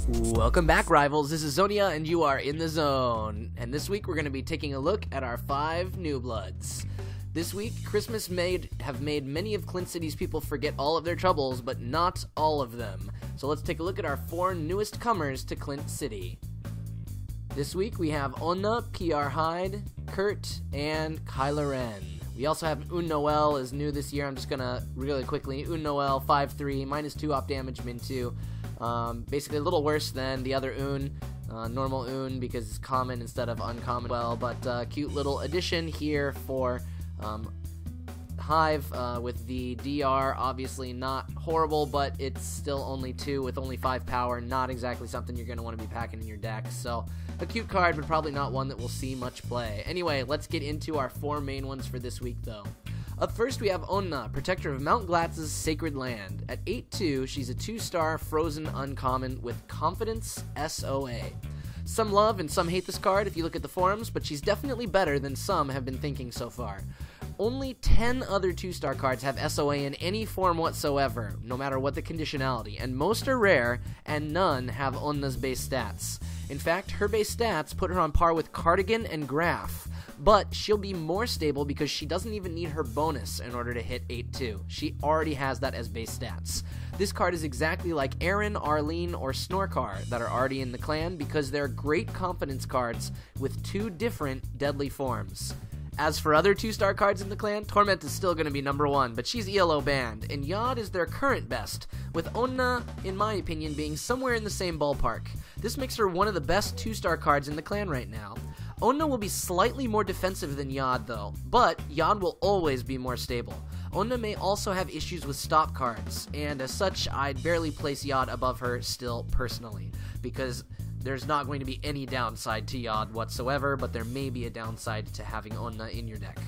Welcome back, rivals. This is Xonia, and you are in the zone. And this week, we're going to be taking a look at our 5 new bloods. This week, Christmas have made many of Clint City's people forget all of their troubles, but not all of them. So let's take a look at our 4 newest comers to Clint City. This week, we have Onnah, PR Hyde, Kurt, and Kylorenne. We also have Noel is new this year. I'm just going to really quickly. Noel, 5-3, -2 op damage, -2. Basically a little worse than the other normal because it's common instead of uncommon. Well, but cute little addition here for Hive with the DR. Obviously not horrible, but it's still only 2 with only 5 power. Not exactly something you're going to want to be packing in your deck. So a cute card, but probably not one that will see much play. Anyway, let's get into our 4 main ones for this week, though. Up first, we have Onnah, Protector of Mount Glatz's Sacred Land. At 8-2, she's a 2-star frozen uncommon with Confidence SOA. Some love and some hate this card if you look at the forums, but she's definitely better than some have been thinking so far. Only 10 other 2-star cards have SOA in any form whatsoever, no matter what the conditionality, and most are rare, and none have Onnah's base stats. In fact, her base stats put her on par with Cardigan and Graf. But she'll be more stable because she doesn't even need her bonus in order to hit 8-2. She already has that as base stats. This card is exactly like Aaron, Arlene, or Snorkar that are already in the clan because they're great confidence cards with 2 different deadly forms. As for other 2-star cards in the clan, Torment is still going to be number 1, but she's ELO banned, and Yod is their current best, with Onnah, in my opinion, being somewhere in the same ballpark. This makes her one of the best 2-star cards in the clan right now. Onnah will be slightly more defensive than Yod, though, but Yod will always be more stable. Onnah may also have issues with stop cards, and as such, I'd barely place Yod above her still personally, because there's not going to be any downside to Yod whatsoever, but there may be a downside to having Onnah in your deck.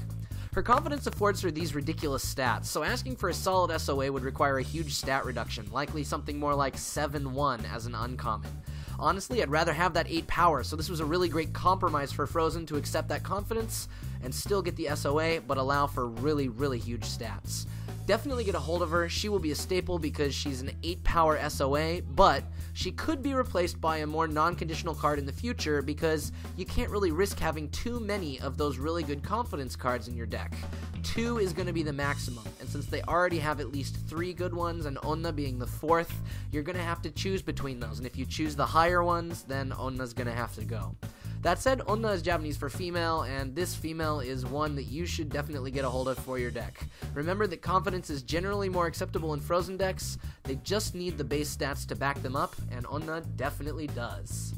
Her confidence affords her these ridiculous stats, so asking for a solid SOA would require a huge stat reduction, likely something more like 7-1 as an uncommon. Honestly, I'd rather have that 8 power, so this was a really great compromise for Frozen to accept that confidence and still get the SOA, but allow for really, really huge stats. Definitely get a hold of her. She will be a staple because she's an 8 power SOA, but she could be replaced by a more non-conditional card in the future because you can't really risk having too many of those really good confidence cards in your deck. 2 is going to be the maximum, and since they already have at least 3 good ones, and Onnah being the 4th, you're going to have to choose between those, and if you choose the higher ones, then Onnah's going to have to go. That said, Onnah is Japanese for female, and this female is one that you should definitely get a hold of for your deck. Remember that confidence is generally more acceptable in Frozen decks, they just need the base stats to back them up, and Onnah definitely does.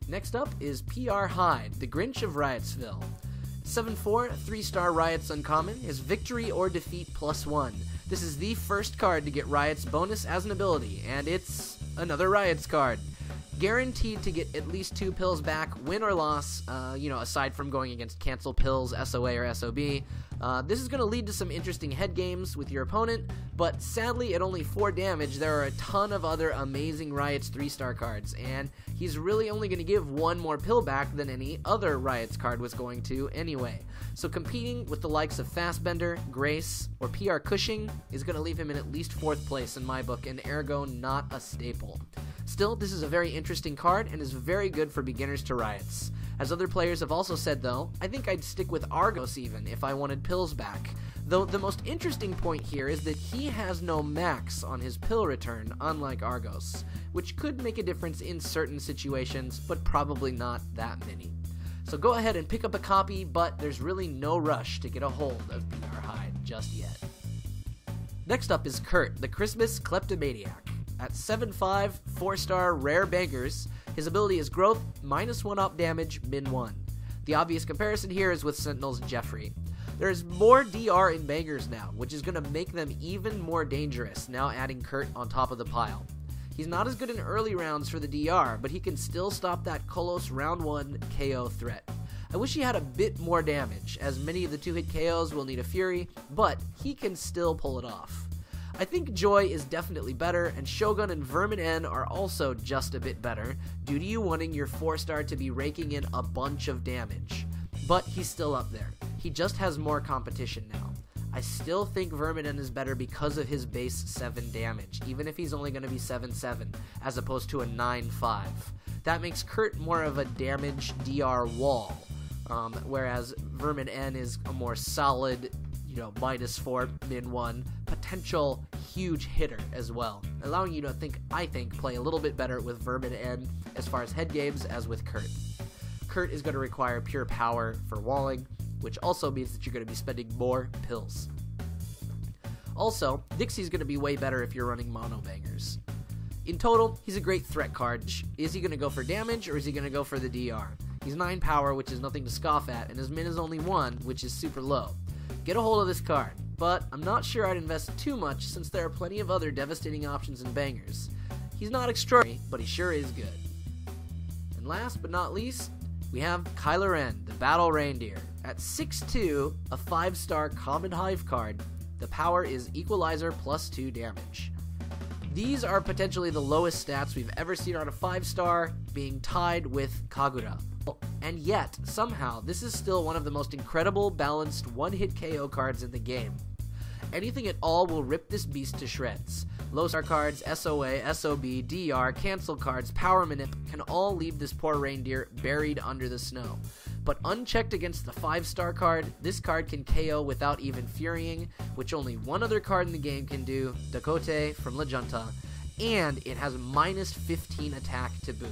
Next up is PR Hyde, the Grinch of Riotsville. 7-4, 3-star Riots uncommon, is victory or defeat +1. This is the first card to get Riots bonus as an ability, and it's another Riots card. Guaranteed to get at least 2 pills back, win or loss, aside from going against cancel pills, SOA or SOB. This is going to lead to some interesting head games with your opponent, but sadly at only 4 damage, there are a ton of other amazing Riots 3-star cards, and he's really only going to give 1 more pill back than any other Riots card was going to anyway. So competing with the likes of Fastbender, Grace, or PR Cushing is going to leave him in at least 4th place in my book, and ergo not a staple. Still, this is a very interesting card and is very good for beginners to Riots. As other players have also said though, I think I'd stick with Argos even if I wanted pills back. Though the most interesting point here is that he has no max on his pill return, unlike Argos, which could make a difference in certain situations, but probably not that many. So go ahead and pick up a copy, but there's really no rush to get a hold of PR Hyde just yet. Next up is Kurt, the Christmas Kleptomaniac. At 7-5, 4-star Rare Bangers, his ability is Growth, -1 op damage, -1. The obvious comparison here is with Sentinel's Jeffrey. There is more DR in Bangers now, which is going to make them even more dangerous, now adding Kurt on top of the pile. He's not as good in early rounds for the DR, but he can still stop that Kolos round 1 KO threat. I wish he had a bit more damage, as many of the 2-hit KOs will need a Fury, but he can still pull it off. I think Joy is definitely better, and Shogun and Vermin N are also just a bit better, due to you wanting your 4-star to be raking in a bunch of damage. But he's still up there. He just has more competition now. I still think Verminen is better because of his base 7 damage, even if he's only going to be 7/7, as opposed to a 9/5. That makes Kurt more of a damage DR wall, whereas Verminen is a more solid, -4, -1, potential huge hitter as well, allowing you to I think, play a little bit better with Verminen as far as head games as with Kurt. Kurt is going to require pure power for walling, which also means that you're going to be spending more pills. Also, Dixie's going to be way better if you're running mono bangers. In total, he's a great threat card. Is he going to go for damage, or is he going to go for the DR? He's 9 power, which is nothing to scoff at, and his min is only 1, which is super low. Get a hold of this card, but I'm not sure I'd invest too much since there are plenty of other devastating options in bangers. He's not extraordinary, but he sure is good. And last but not least, we have Kylorenne, the Battle Reindeer. At 6/2, a 5-star Common Hive card, the power is Equalizer plus 2 damage. These are potentially the lowest stats we've ever seen on a 5-star, being tied with Kagura. And yet, somehow, this is still one of the most incredible, balanced, one-hit KO cards in the game. Anything at all will rip this beast to shreds. Low-star cards, SOA, SOB, DR, cancel cards, power manip can all leave this poor reindeer buried under the snow. But unchecked against the 5-star card, this card can KO without even furying, which only one other card in the game can do, Dakote from La Junta, and it has -15 attack to boot.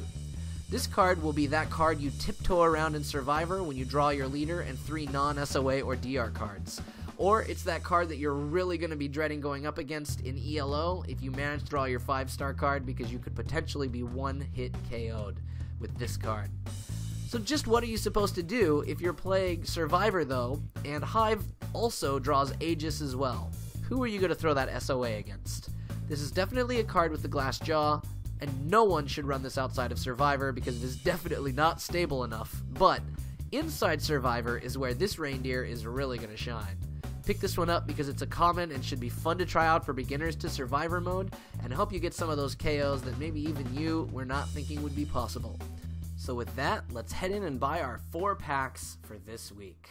This card will be that card you tiptoe around in Survivor when you draw your leader and 3 non-SOA or DR cards. Or it's that card that you're really going to be dreading going up against in ELO if you manage to draw your 5-star card, because you could potentially be one-hit KO'd with this card. So just what are you supposed to do if you're playing Survivor though, and Hive also draws Aegis as well? Who are you going to throw that SOA against? This is definitely a card with the glass jaw, and no one should run this outside of Survivor because it is definitely not stable enough, but inside Survivor is where this reindeer is really going to shine. Pick this one up because it's a common and should be fun to try out for beginners to Survivor mode, and help you get some of those KOs that maybe even you were not thinking would be possible. So with that, let's head in and buy our 4 packs for this week.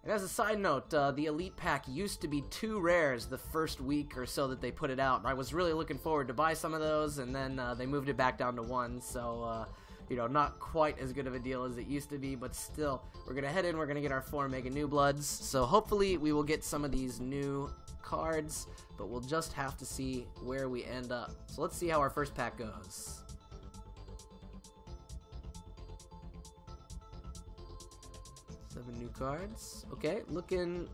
And as a side note, the Elite Pack used to be 2 rares the first week or so that they put it out. I was really looking forward to buy some of those, and then they moved it back down to 1, so not quite as good of a deal as it used to be, but still, we're going to head in, we're going to get our 4 Mega New Bloods, so hopefully we will get some of these new cards, but we'll just have to see where we end up. So let's see how our first pack goes. 7 new cards. Okay, looking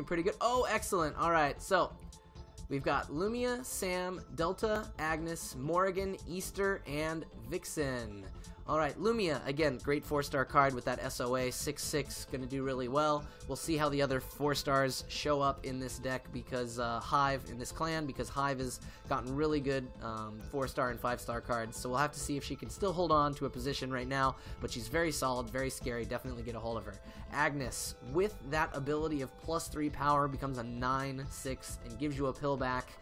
pretty good. Oh, excellent. All right, so we've got Lumia, Sam, Delta, Agnes, Morrigan, Easter, and Vixen. All right, Lumia, again, great 4-star card with that SOA, 6/6, going to do really well. We'll see how the other 4-stars show up in this deck because Hive, in this clan, because Hive has gotten really good 4-star and 5-star cards, so we'll have to see if she can still hold on to a position right now, but she's very solid, very scary, definitely get a hold of her. Agnes, with that ability of +3 power, becomes a 9/6 and gives you a pill back.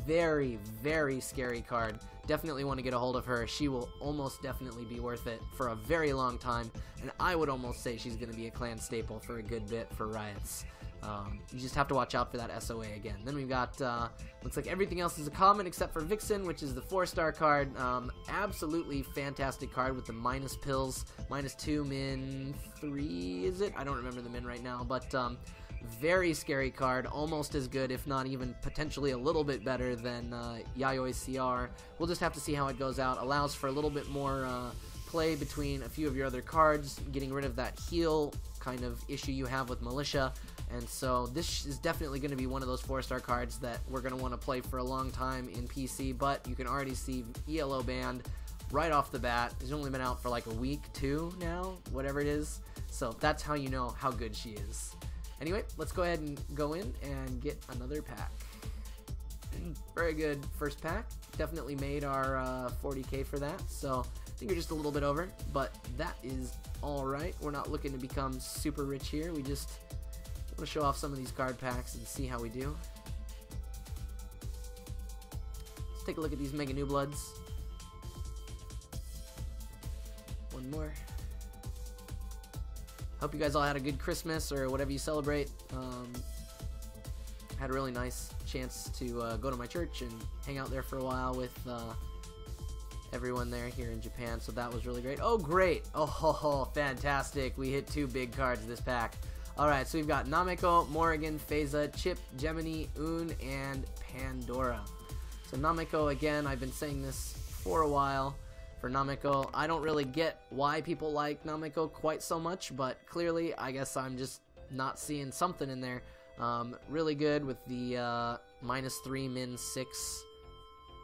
Very, very scary card. Definitely want to get a hold of her. She will almost definitely be worth it for a very long time, and I would almost say she's going to be a clan staple for a good bit for Riots. You just have to watch out for that SOA again. Then we've got, looks like everything else is a common except for Vixen, which is the 4-star card. Absolutely fantastic card with the minus pills, -2, min 3, is it? I don't remember the min right now, but very scary card, almost as good, if not even potentially a little bit better than Yayoi's CR. We'll just have to see how it goes out. Allows for a little bit more play between a few of your other cards, getting rid of that heal kind of issue you have with Militia. And so this is definitely going to be one of those 4-star cards that we're going to want to play for a long time in PC, but you can already see ELO banned right off the bat. It's only been out for like a week, 2 now, whatever it is. So that's how you know how good she is. Anyway, let's go ahead and go in and get another pack. Very good first pack. Definitely made our 40k for that, so I think we're just a little bit over, but that is alright. We're not looking to become super rich here. We just want to show off some of these card packs and see how we do. Let's take a look at these Mega New Bloods. One more. Hope you guys all had a good Christmas or whatever you celebrate. had a really nice chance to go to my church and hang out there for a while with everyone there here in Japan, so that was really great. Oh, great! Oh, fantastic! We hit 2 big cards this pack. Alright, so we've got Nameko, Morrigan, Phasa, Chip, Gemini, Un, and Pandora. So Nameko, again, I've been saying this for a while. For Nameko, I don't really get why people like Nameko quite so much, but clearly, I guess I'm just not seeing something in there. Really good with the -3, -6.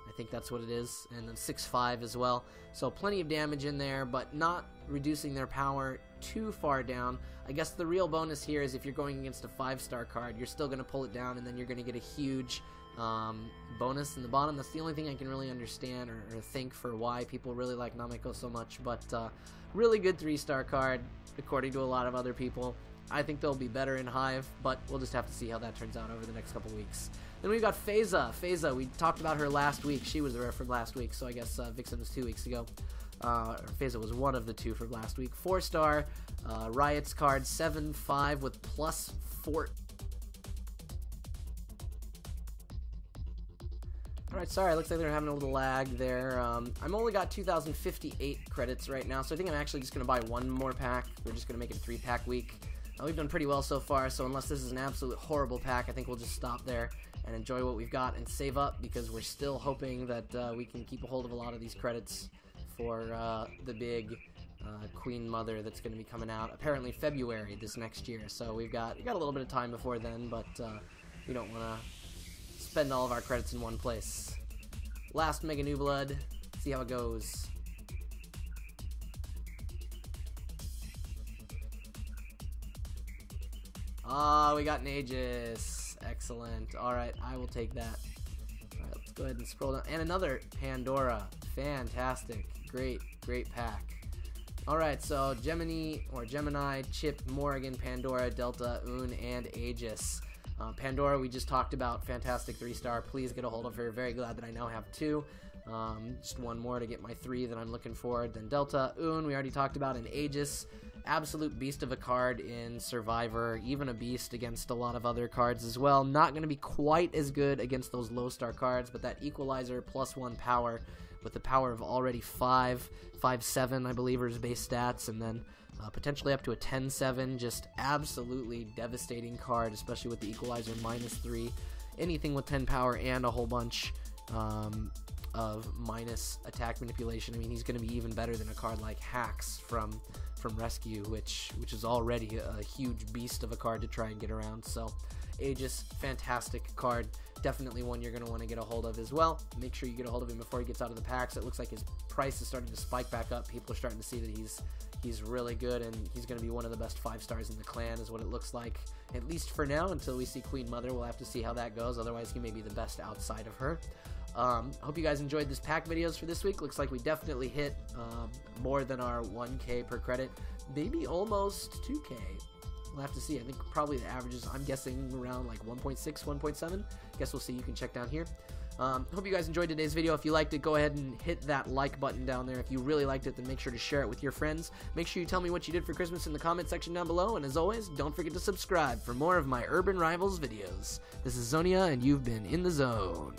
I think that's what it is, and then 6/5 as well. So plenty of damage in there, but not reducing their power too far down. I guess the real bonus here is if you're going against a 5-star card, you're still going to pull it down, and then you're going to get a huge bonus in the bottom. That's the only thing I can really understand or think for why people really like Nameko so much. But really good 3-star card, according to a lot of other people. I think they'll be better in Hive, but we'll just have to see how that turns out over the next couple weeks. Then we've got Phasa. Phasa, we talked about her last week. She was the rare from last week, so I guess Vixen was 2 weeks ago. Phasa was one of the 2 from last week. 4-star, Riot's card, 7/5 with +4. Alright, sorry, looks like they're having a little lag there. I'm only got 2,058 credits right now, so I think I'm actually just going to buy one more pack. We're just going to make it a 3-pack week. We've done pretty well so far, so unless this is an absolute horrible pack, I think we'll just stop there and enjoy what we've got and save up, because we're still hoping that we can keep a hold of a lot of these credits for the big Queen Mother that's going to be coming out apparently February this next year. So we got a little bit of time before then, but we don't want to spend all of our credits in one place. Last Mega New Blood, see how it goes. Oh, we got an Aegis. Excellent. Alright, I will take that. Alright, let's go ahead and scroll down. And another Pandora. Fantastic. Great pack. Alright, so Gemini, Chip, Morrigan, Pandora, Delta, Un, and Aegis. Pandora, we just talked about. Fantastic 3-star. Please get a hold of her. Very glad that I now have 2. Just one more to get my 3 that I'm looking for. Then Delta, Un, we already talked about, and Aegis. Absolute beast of a card in Survivor, even a beast against a lot of other cards as well. Not going to be quite as good against those low-star cards, but that Equalizer +1 power with the power of already 5/7, I believe, are his base stats, and then potentially up to a 10/7, just absolutely devastating card, especially with the Equalizer -3. Anything with 10 power and a whole bunch of minus attack manipulation. I mean, he's going to be even better than a card like Hacks from Rescue, which is already a huge beast of a card to try and get around. So Aegis, fantastic card, definitely one you're going to want to get a hold of as well. Make sure you get a hold of him before he gets out of the packs. It looks like his price is starting to spike back up. People are starting to see that he's really good, and he's going to be one of the best 5-stars in the clan is what it looks like, at least for now, until we see Queen Mother. We'll have to see how that goes. Otherwise, he may be the best outside of her. Hope you guys enjoyed this pack videos for this week. Looks like we definitely hit more than our 1K per credit, maybe almost 2K. We'll have to see. I think probably the average is, I'm guessing, around like 1.6, 1.7. Guess we'll see. You can check down here. Hope you guys enjoyed today's video. If you liked it, go ahead and hit that like button down there. If you really liked it, then make sure to share it with your friends. Make sure you tell me what you did for Christmas in the comment section down below. And as always, don't forget to subscribe for more of my Urban Rivals videos. This is Xonia, and you've been in the zone.